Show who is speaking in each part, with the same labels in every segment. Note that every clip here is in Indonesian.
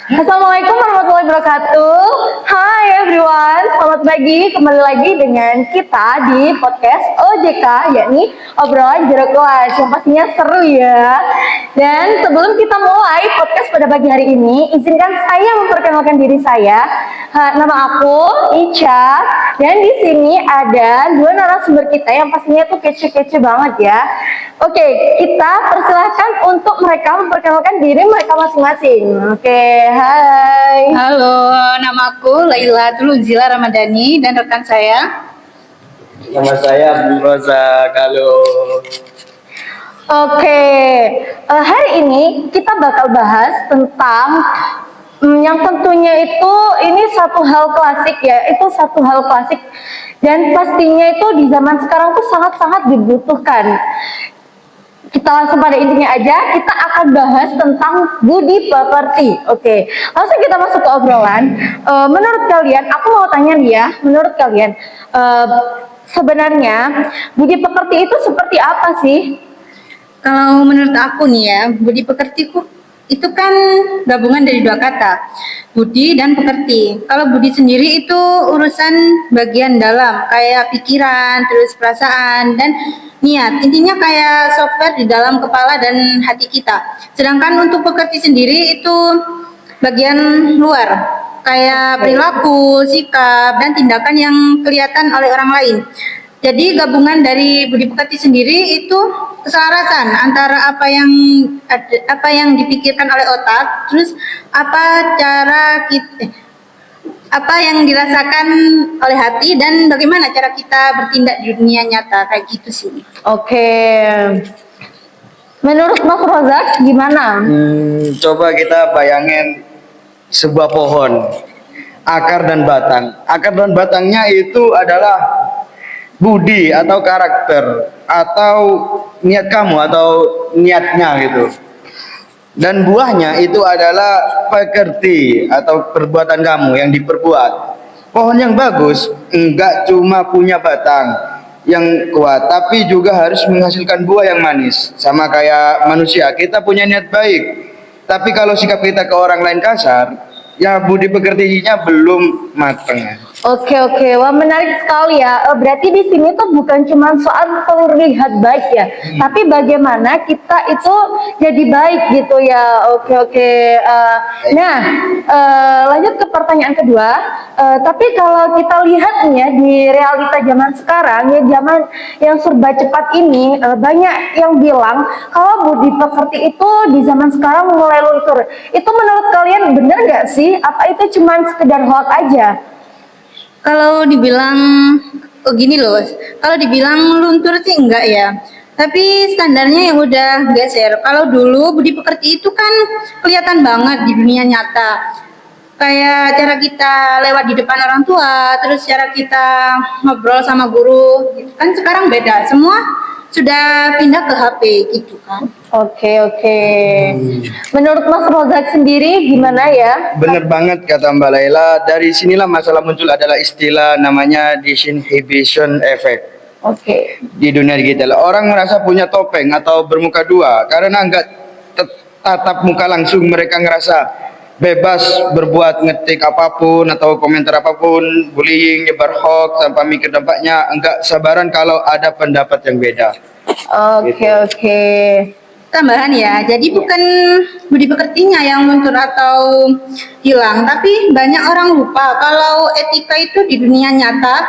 Speaker 1: Assalamualaikum warahmatullahi wabarakatuh. Hai everyone, selamat pagi. Kembali lagi dengan kita di podcast OJK, yakni obrolan jeruk kelas yang pastinya seru ya. Dan sebelum kita mulai podcast pada pagi hari ini, izinkan saya memperkenalkan diri saya. Nama aku Ica, dan di sini ada dua narasumber kita yang pastinya tuh kece-kece banget ya. Oke, kita persilahkan untuk mereka memperkenalkan diri mereka masing-masing. Oke, hai.
Speaker 2: Halo, namaku Laila Tuluzila Ramadhani dan rekan saya.
Speaker 3: Nama saya Abdul Razak. Halo.
Speaker 1: Oke, hari ini kita bakal bahas tentang yang tentunya itu ini satu hal klasik ya, itu satu hal klasik dan pastinya itu di zaman sekarang tuh sangat-sangat dibutuhkan. Kita langsung pada intinya aja, kita akan bahas tentang budi pekerti. Oke, langsung kita masuk ke obrolan. Menurut kalian, aku mau tanya nih ya, menurut kalian sebenarnya budi pekerti itu seperti apa sih?
Speaker 2: Kalau menurut aku nih ya, budi pekertiku itu kan gabungan dari dua kata, budi dan pekerti. Kalau budi sendiri itu urusan bagian dalam, kayak pikiran, terus perasaan, dan niat. Intinya kayak software di dalam kepala dan hati kita. Sedangkan untuk pekerti sendiri itu bagian luar, kayak perilaku, sikap, dan tindakan yang kelihatan oleh orang lain. Jadi gabungan dari budi pekerti sendiri itu keselarasan antara apa yang dipikirkan oleh otak, terus apa yang dirasakan oleh hati, dan bagaimana cara kita bertindak di dunia nyata, kayak gitu sih.
Speaker 1: Oke, menurut Mas Rozak gimana?
Speaker 3: Coba kita bayangin sebuah pohon, akar dan batang. Akar dan batangnya itu adalah budi atau karakter atau niat kamu atau niatnya gitu. Dan buahnya itu adalah pekerti atau perbuatan kamu yang diperbuat. Pohon yang bagus enggak cuma punya batang yang kuat, tapi juga harus menghasilkan buah yang manis. Sama kayak manusia, kita punya niat baik, tapi kalau sikap kita ke orang lain kasar, ya budi pekertinya belum mateng.
Speaker 1: Oke, wah menarik sekali ya. Berarti di sini tuh bukan cuma soal terlihat baik ya, tapi bagaimana kita itu jadi baik gitu ya. Oke. Nah, lanjut ke pertanyaan kedua. Tapi kalau kita lihat nih ya di realita zaman sekarang ya, zaman yang serba cepat ini, banyak yang bilang kalau budi pekerti itu di zaman sekarang mulai luntur. Itu menurut kalian benar nggak sih? Apa itu cuma sekedar hoax aja?
Speaker 2: Kalau dibilang gini loh, kalau dibilang luntur sih enggak ya. Tapi standarnya yang udah geser. Kalau dulu budi pekerti itu kan kelihatan banget di dunia nyata. Kayak cara kita lewat di depan orang tua, terus cara kita ngobrol sama guru, gitu kan sekarang beda. Semua sudah pindah ke HP gitu kan.
Speaker 1: Oke. Menurut Mas Rozak sendiri gimana ya?
Speaker 3: Bener banget kata Mbak Laila. Dari sinilah masalah muncul adalah istilah namanya disinhibition effect.
Speaker 1: Oke.
Speaker 3: Di dunia digital, orang merasa punya topeng atau bermuka dua karena nggak tatap muka langsung. Mereka ngerasa bebas berbuat ngetik apapun atau komentar apapun, bullying, nyebar hoax tanpa mikir dampaknya. Enggak sabaran kalau ada pendapat yang beda.
Speaker 1: Oke.
Speaker 2: Tambahan ya, jadi bukan budi pekertinya yang luntur atau hilang, tapi banyak orang lupa kalau etika itu di dunia nyata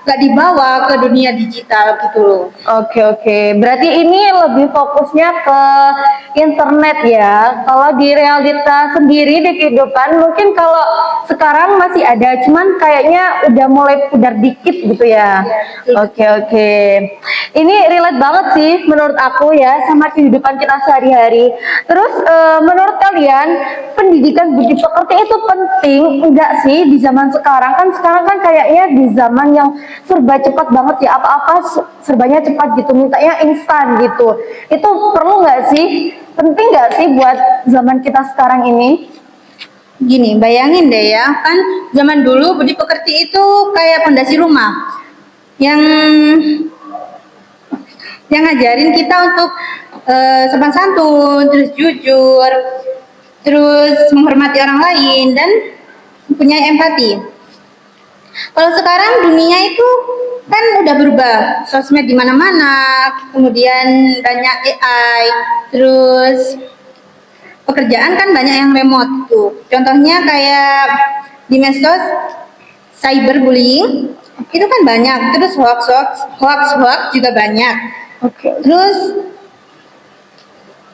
Speaker 2: gak dibawa ke dunia digital gitu loh.
Speaker 1: Oke. Berarti ini lebih fokusnya ke internet ya. Kalau di realita sendiri di kehidupan mungkin kalau sekarang masih ada, cuman kayaknya udah mulai pudar dikit gitu ya. Oke. Ini relate banget sih menurut aku ya sama kehidupan kita sehari-hari. Terus menurut kalian pendidikan budi pekerti itu penting enggak sih di zaman sekarang? Sekarang kan kayaknya di zaman yang serba cepat banget ya, apa-apa serbanya cepat gitu, mintanya instan gitu. Itu perlu nggak sih? Penting nggak sih buat zaman kita sekarang ini?
Speaker 2: Gini, bayangin deh ya, kan zaman dulu budi pekerti itu kayak pondasi rumah yang ngajarin kita untuk sopan santun, terus jujur, terus menghormati orang lain dan mempunyai empati. Kalau sekarang dunia itu kan udah berubah, sosmed di mana-mana, kemudian banyak AI, terus pekerjaan kan banyak yang remote tuh. Contohnya kayak di medsos cyberbullying itu kan banyak, terus hoax juga banyak.
Speaker 1: Oke.
Speaker 2: Terus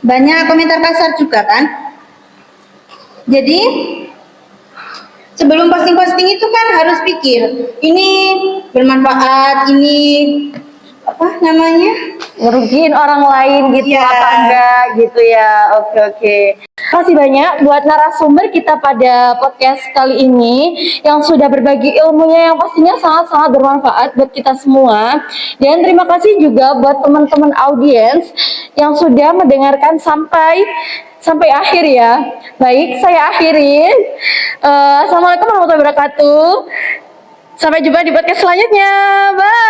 Speaker 2: banyak komentar kasar juga kan. Jadi sebelum posting-posting itu kan harus pikir, ini bermanfaat, ini apa namanya?
Speaker 1: Ngerugiin orang lain gitu
Speaker 2: Iya.
Speaker 1: apa enggak gitu ya. Oke. Kasih banyak buat narasumber kita pada podcast kali ini yang sudah berbagi ilmunya yang pastinya sangat-sangat bermanfaat buat kita semua. Dan terima kasih juga buat teman-teman audiens yang sudah mendengarkan sampai akhir ya. Baik, saya akhiri. Assalamualaikum warahmatullahi wabarakatuh. Sampai jumpa di podcast selanjutnya. Bye.